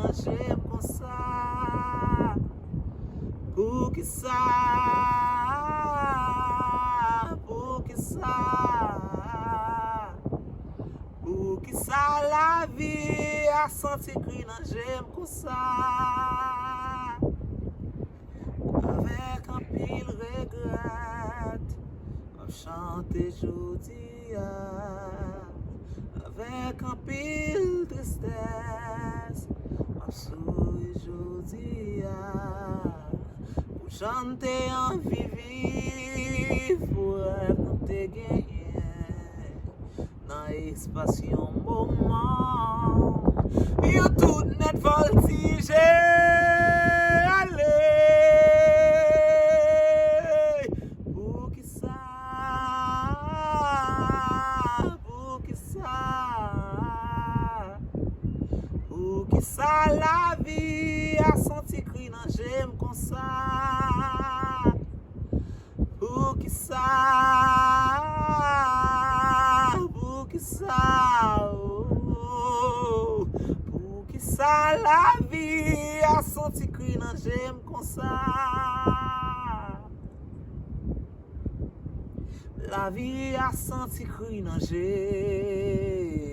nan j'aime comme ça. Poukisa, Poukisa, Poukisa la vie a senti cri nan j'aime comme ça. Avec un pile regret, on chante jodi, avec un pile tristesse, on sourit jodi, pour chanter en vivi, pour te gagner dans l'espace un moment, yo tout net voltige, Poukisa la vie a senti cri nan j'aime comme ça. Poukisa, Poukisa, oh. Poukisa la vie a senti cri nan j'aime comme ça. La vie a senti cri nan j'aime.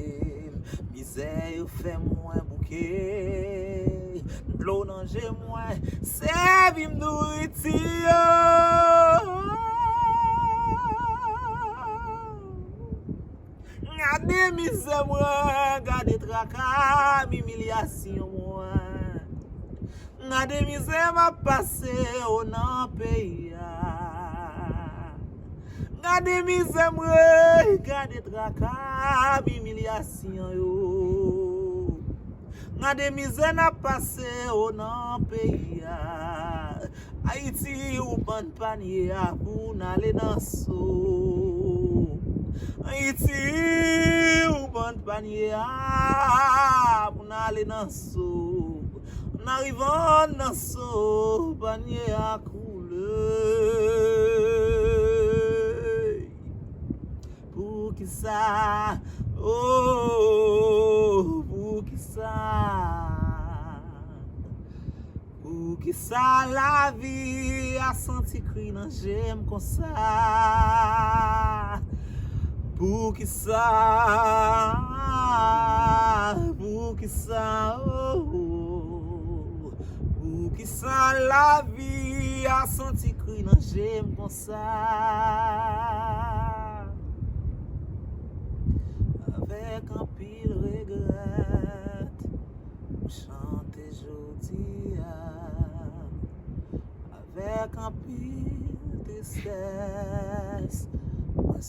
Misère fait moins bouquet, l'eau nan j'ai moins, servi m'nourriture. Gade misère moi, gade tracas, humiliation moi. Gade misère m'a passé au nan pays. Gade misère moi, gade tracas, humiliation yo. Gade misère n'a passé au nan pays. Haïti ou ban panier pour n'aller dans so. Haïti ou ban panier pour n'aller dans so. En arrivant dans so, panier a coulé. Poukisa, oh, Poukisa, Poukisa la vie a senti cri nan j'aime comme ça. Poukisa, Poukisa, oh, Poukisa la vie a senti cri nan j'aime comme ça. Avec un pile regret, chante jodi, avec un pile tristesse, moi